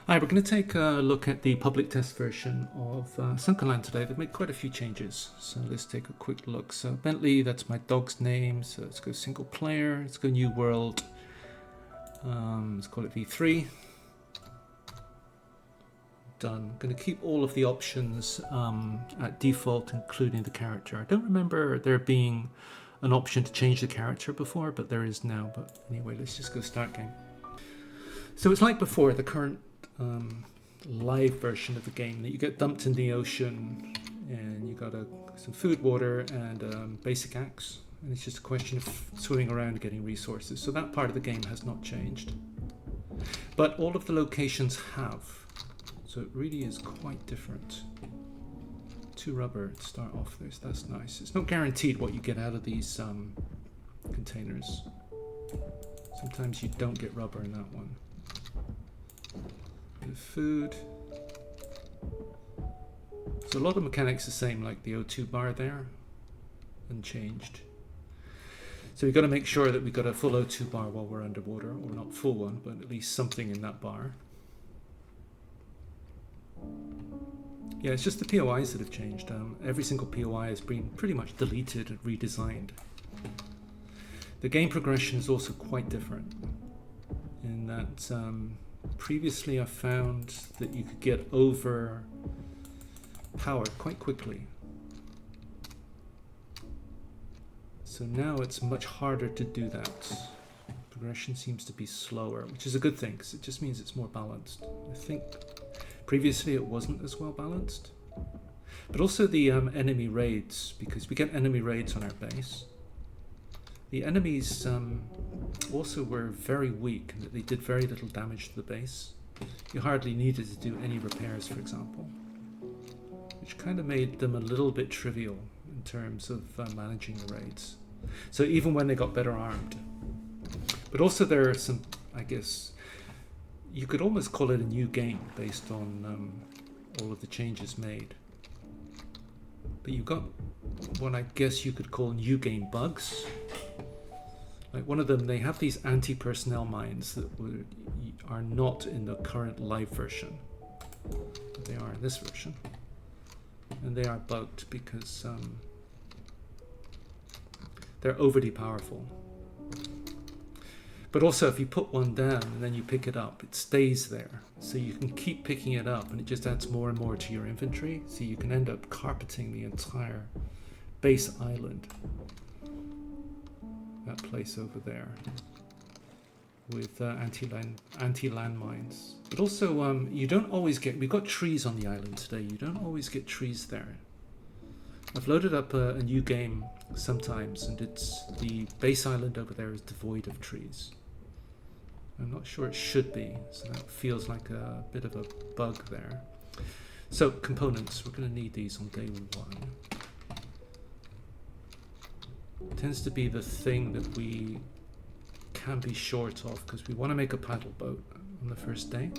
Hi, we're going to take a look at the public test version of Sunkenland today. They've made quite a few changes, so let's take a quick look. So Bentley, that's my dog's name, so let's go single player, let's go new world, let's call it V3. Done. I'm going to keep all of the options at default, including the character. I don't remember there being an option to change the character before, but there is now. But anyway, let's just go start game. So it's like before, the current live version of the game, that you get dumped in the ocean and you got some food, water, and basic axe, and it's just a question of swimming around and getting resources. So that part of the game has not changed, but all of the locations have, so it really is quite different. 2 rubber to start off this, that's nice. It's not guaranteed what you get out of these containers. Sometimes you don't get rubber in that one. Food. So a lot of mechanics the same, like the O2 bar there, unchanged. So we've got to make sure that we've got a full O2 bar while we're underwater, or not full one, but at least something in that bar. Yeah, it's just the POIs that have changed. Every single POI has been pretty much deleted and redesigned. The game progression is also quite different in that previously I found that you could get overpowered quite quickly. So now it's much harder to do that. Progression seems to be slower, which is a good thing because it just means it's more balanced. I think previously it wasn't as well balanced. But also the enemy raids, because we get enemy raids on our base. The enemies also were very weak, and that they did very little damage to the base. You hardly needed to do any repairs, for example, which kind of made them a little bit trivial in terms of managing the raids. So even when they got better armed. But also there are some, I guess, you could almost call it a new game based on all of the changes made. But you've got what I guess you could call new game bugs. Like one of them, they have these anti-personnel mines that are not in the current live version, but they are in this version, and they are bugged because they're overly powerful. But also, if you put one down and then you pick it up, it stays there, so you can keep picking it up, and it just adds more and more to your inventory. So you can end up carpeting the entire base island. That place over there with anti-land mines. But also you don't always get, we've got trees on the island today, you don't always get trees there. I've loaded up a new game sometimes, and it's the base island over there is devoid of trees. I'm not sure it should be, so that feels like a bit of a bug there. So components, we're going to need these on day 1. Tends to be the thing that we can be short of, because we want to make a paddle boat on the first day,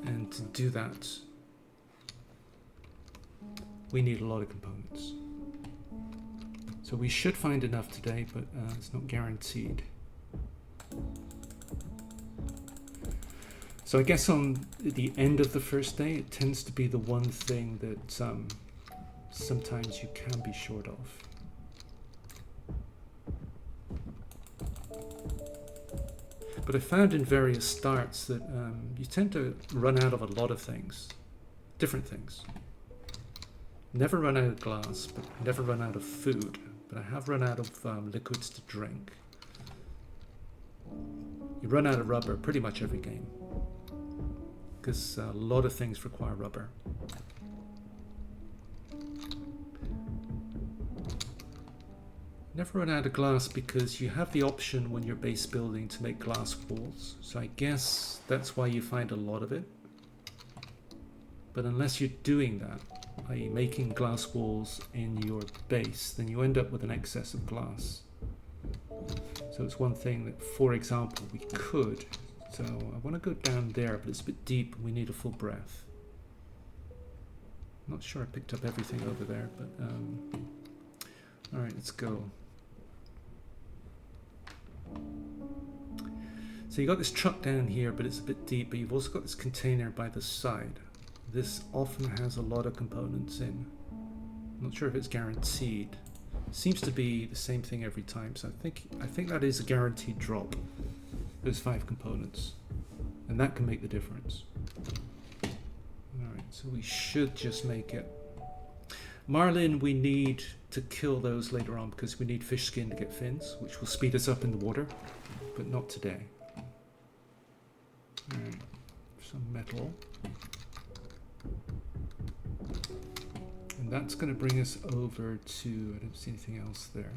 and to do that we need a lot of components. So we should find enough today, but it's not guaranteed. So I guess on the end of the first day it tends to be the one thing that sometimes you can be short of. But I found in various starts that you tend to run out of a lot of things, different things. Never run out of glass, but never run out of food. But I have run out of liquids to drink. You run out of rubber pretty much every game, because a lot of things require rubber. Never run out of glass because you have the option when you're base building to make glass walls. So I guess that's why you find a lot of it. But unless you're doing that, i.e. making glass walls in your base, then you end up with an excess of glass. So it's one thing that, for example, we could. So I want to go down there, but it's a bit deep and we need a full breath. Not sure I picked up everything over there, but all right, let's go. So you got this truck down here, but it's a bit deep, but you've also got this container by the side. This often has a lot of components in. I'm not sure if it's guaranteed. Seems to be the same thing every time, so I think that is a guaranteed drop. Those 5 components. And that can make the difference. Alright, so we should just make it. Marlin, we need to kill those later on because we need fish skin to get fins, which will speed us up in the water, but not today. Alright, some metal. And that's going to bring us over to, I don't see anything else there.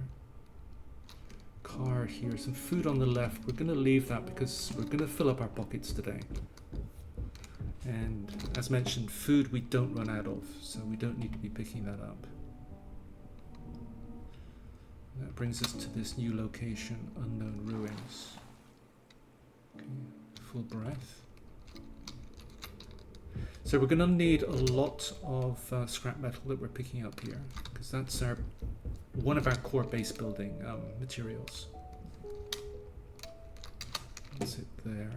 Car here, some food on the left. We're going to leave that because we're going to fill up our pockets today. And as mentioned, food we don't run out of, so we don't need to be picking that up. And that brings us to this new location, Unknown Ruins. Okay, full breath. So we're going to need a lot of scrap metal that we're picking up here, because that's one of our core base building materials. That's it there.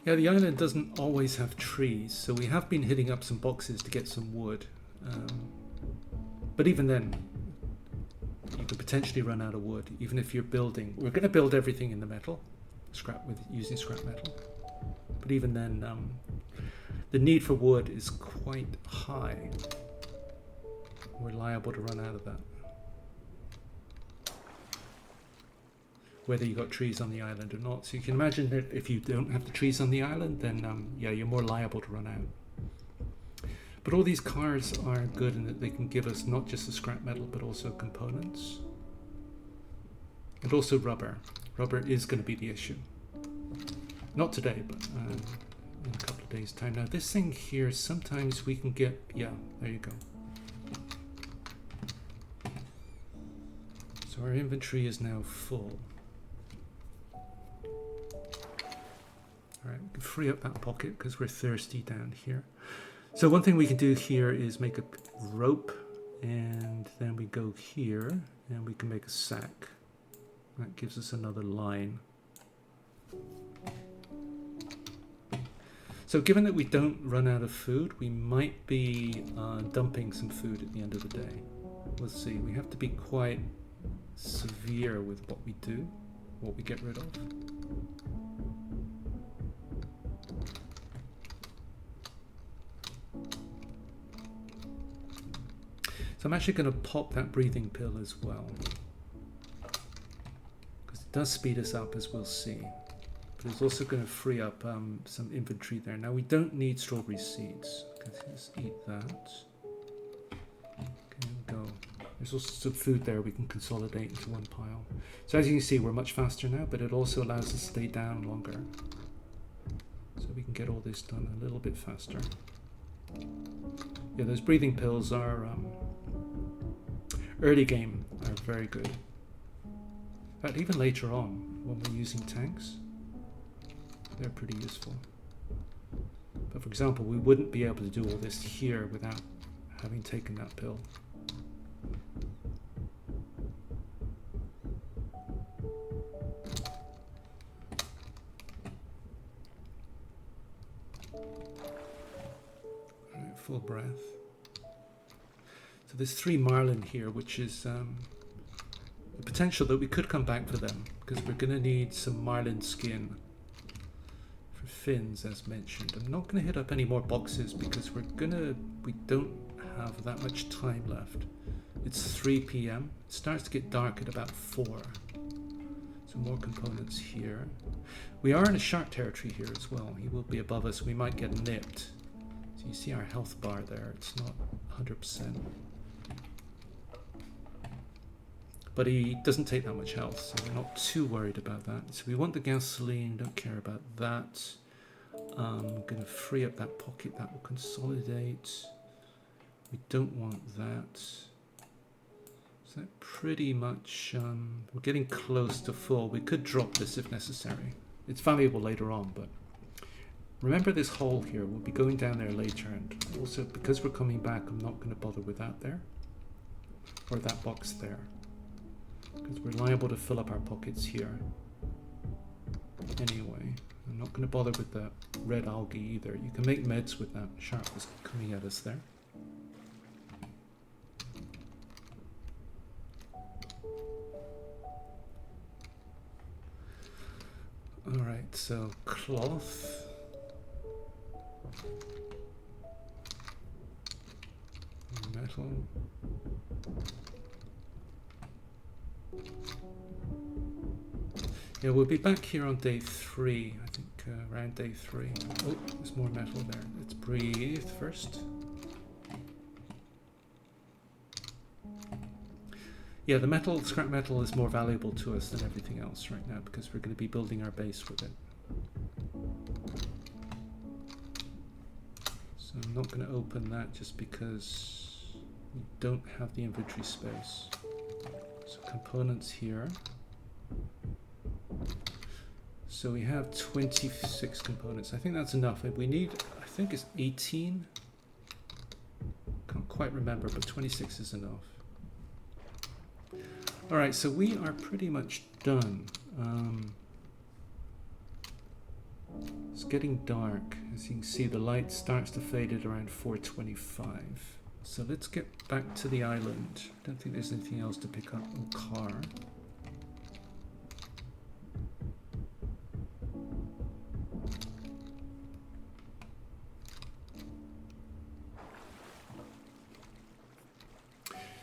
Yeah, the island doesn't always have trees, so we have been hitting up some boxes to get some wood. But even then, you could potentially run out of wood, even if you're building. We're going to build everything in the metal, using scrap metal. But even then, the need for wood is quite high. We're liable to run out of that. Whether you got trees on the island or not. So you can imagine that if you don't have the trees on the island, then yeah, you're more liable to run out. But all these cars are good in that they can give us not just the scrap metal, but also components. And also rubber. Rubber is going to be the issue. Not today, but in a couple of days' time. Now this thing here, sometimes we can get, yeah, there you go. So our inventory is now full. Alright, we can free up that pocket because we're thirsty down here. So one thing we can do here is make a rope, and then we go here and we can make a sack. That gives us another line. So given that we don't run out of food, we might be dumping some food at the end of the day. Let's see, we have to be quite severe with what we do, what we get rid of. So I'm actually going to pop that breathing pill as well, because it does speed us up, as we'll see. But it's also going to free up some inventory there. Now we don't need strawberry seeds. Okay, let's eat that. Okay, we go. There's also some food there we can consolidate into one pile. So as you can see, we're much faster now, but it also allows us to stay down longer. So we can get all this done a little bit faster. Yeah, those breathing pills are early game are very good. In fact, even later on, when we're using tanks, they're pretty useful. But for example, we wouldn't be able to do all this here without having taken that pill. Alright, full breath. So there's 3 marlin here, which is the potential that we could come back for them, because we're going to need some marlin skin for fins, as mentioned. I'm not going to hit up any more boxes because we don't have that much time left. It's 3 p.m. It starts to get dark at about 4. So more components here. We are in a shark territory here as well. He will be above us. We might get nipped. So you see our health bar there. It's not 100%. But he doesn't take that much health, so we're not too worried about that. So we want the gasoline, don't care about that. I'm going to free up that pocket, that will consolidate. We don't want that. So that pretty much, we're getting close to full. We could drop this if necessary. It's valuable later on, but remember this hole here. We'll be going down there later, and also because we're coming back, I'm not going to bother with that there, or that box there, because we're liable to fill up our pockets here. Anyway, I'm not going to bother with the red algae either. You can make meds with that shark that's coming at us there. Alright, so cloth. Metal. Yeah, we'll be back here on day 3, I think, around day 3. Oh, there's more metal there. Let's breathe first. Yeah, the metal, scrap metal, is more valuable to us than everything else right now because we're going to be building our base with it. So I'm not going to open that just because we don't have the inventory space. So components here. So we have 26 components. I think that's enough. We need, I think it's 18. Can't quite remember, but 26 is enough. All right, so we are pretty much done. It's getting dark. As you can see, the light starts to fade at around 4:25. So let's get back to the island. I don't think there's anything else to pick up. Oh, car.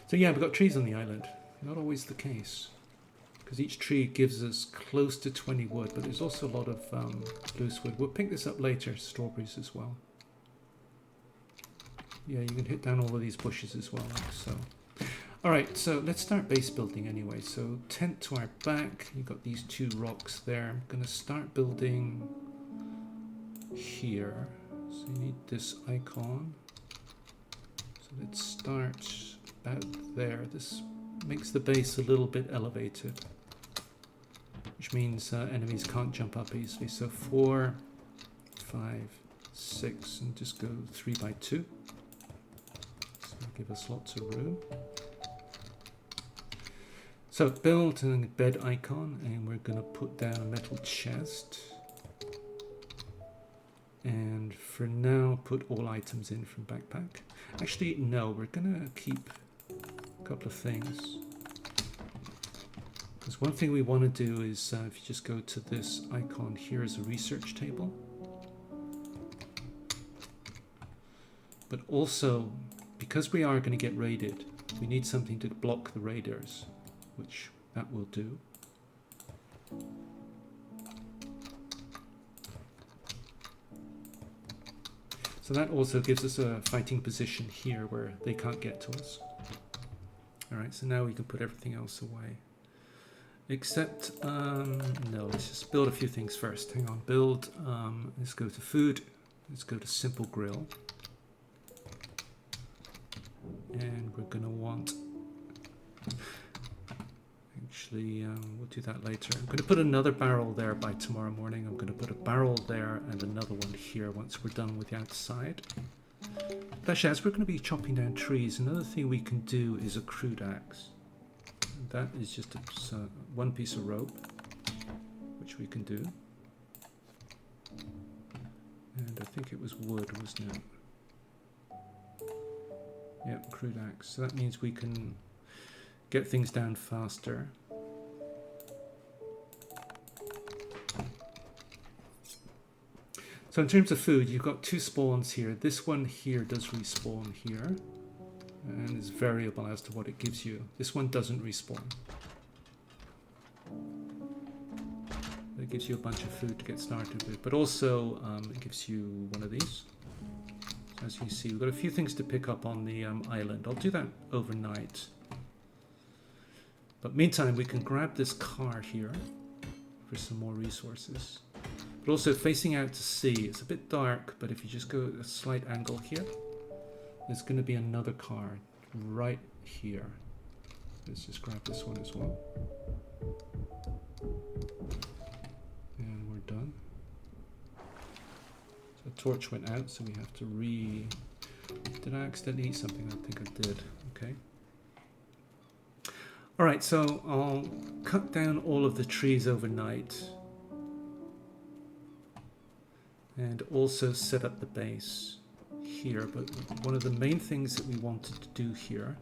So yeah, we've got trees on the island. Not always the case, because each tree gives us close to 20 wood, but there's also a lot of loose wood. We'll pick this up later, strawberries as well. Yeah, you can hit down all of these bushes as well, like so. Alright, so let's start base building anyway. So tent to our back, you've got these 2 rocks there. I'm going to start building here. So you need this icon. So let's start about there. This makes the base a little bit elevated, which means enemies can't jump up easily. So 4, 5, 6, and just go 3 by 2. So give us lots of room. So build a bed icon, and we're going to put down a metal chest. And for now, put all items in from backpack. Actually, no, we're going to keep couple of things, because one thing we want to do is if you just go to this icon here is a research table, but also because we are going to get raided, we need something to block the raiders, which that will do. So that also gives us a fighting position here where they can't get to us. Alright, so now we can put everything else away. Except, no, let's just build a few things first. Hang on, build, let's go to food. Let's go to simple grill. And we're going to want, actually, we'll do that later. I'm going to put another barrel there by tomorrow morning. I'm going to put a barrel there and another one here once we're done with the outside. Actually, as we're going to be chopping down trees, another thing we can do is a crude axe. That is just one piece of rope, which we can do. And I think it was wood, wasn't it? Yep, crude axe. So that means we can get things down faster. So in terms of food, you've got 2 spawns here. This one here does respawn here, and is variable as to what it gives you. This one doesn't respawn. It gives you a bunch of food to get started with, but also it gives you one of these. So as you see, we've got a few things to pick up on the island. I'll do that overnight. But meantime, we can grab this car here for some more resources. But also facing out to sea, it's a bit dark, but if you just go at a slight angle here, there's going to be another car right here. Let's just grab this one as well. And we're done. So torch went out, so we have to Did I accidentally eat something? I think I did. Okay. Alright, so I'll cut down all of the trees overnight. And also set up the base here. But one of the main things that we wanted to do here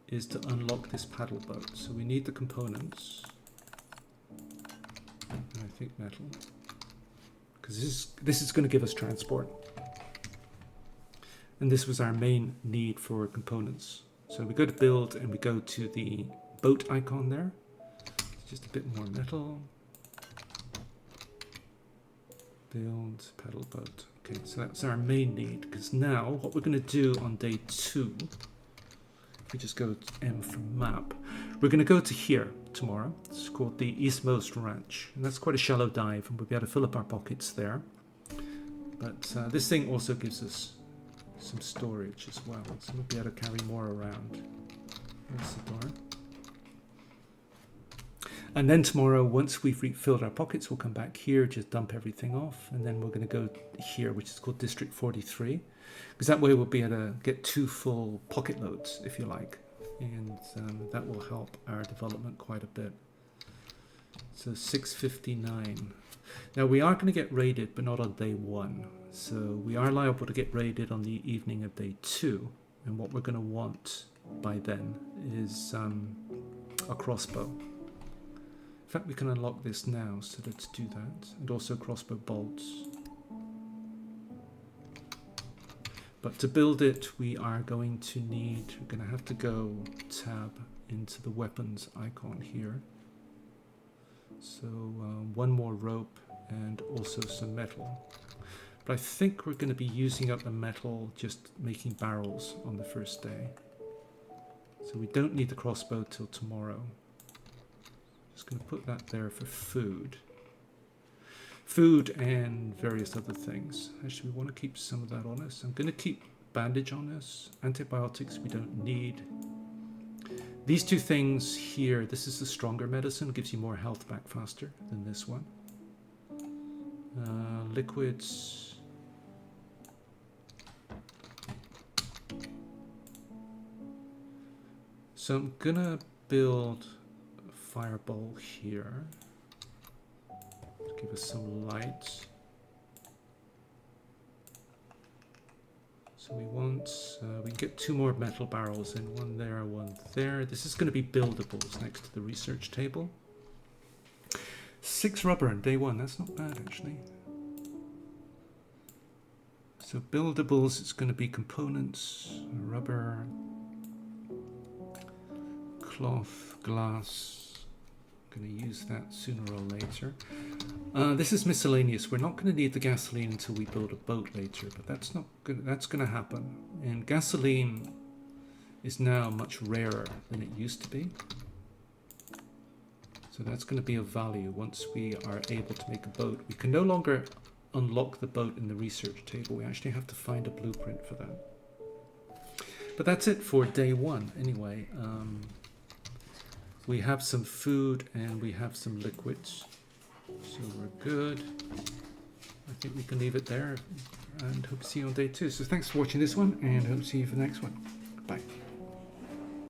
is to unlock this paddle boat. So we need the components. And I think metal. Because this is going to give us transport. And this was our main need for components. So we go to build and we go to the boat icon there. It's just a bit more metal. Build paddle boat. Okay, so that's our main need. Because now what we're going to do on day 2, if we just go to M for map, we're going to go to here tomorrow. It's called the Eastmost Ranch. And that's quite a shallow dive and we'll be able to fill up our pockets there. But this thing also gives us some storage as well, so we'll be able to carry more around. There's the door. And then tomorrow, once we've refilled our pockets, we'll come back here, just dump everything off, and then we're going to go here, which is called District 43, because that way we'll be able to get 2 full pocket loads, if you like, and that will help our development quite a bit. So 659. Now we are going to get raided, but not on day 1. So we are liable to get raided on the evening of day 2. And what we're going to want by then is a crossbow. In fact, we can unlock this now, so let's do that. And also crossbow bolts. But to build it, we are going to we're going to have to go tab into the weapons icon here. So 1 more rope and also some metal. But I think we're going to be using up the metal just making barrels on the first day. So we don't need the crossbow till tomorrow. Just going to put that there for food. Food and various other things. Actually, we want to keep some of that on us. I'm going to keep bandage on us. Antibiotics we don't need. These 2 things here, this is the stronger medicine, gives you more health back faster than this one. Liquids. So I'm gonna build a fireball here to give us some light. So we want, we can get 2 more metal barrels in, 1 there, 1 there. This is going to be buildables next to the research table. 6 rubber on day 1, that's not bad actually. So buildables, it's going to be components, rubber, cloth, glass. I'm going to use that sooner or later. This is miscellaneous. We're not going to need the gasoline until we build a boat later, but that's going to happen. And gasoline is now much rarer than it used to be. So that's going to be of value once we are able to make a boat. We can no longer unlock the boat in the research table. We actually have to find a blueprint for that. But that's it for day 1 anyway. We have some food and we have some liquids. So we're good. I think we can leave it there and hope to see you on day 2. So thanks for watching this one and hope to see you for the next one. Bye.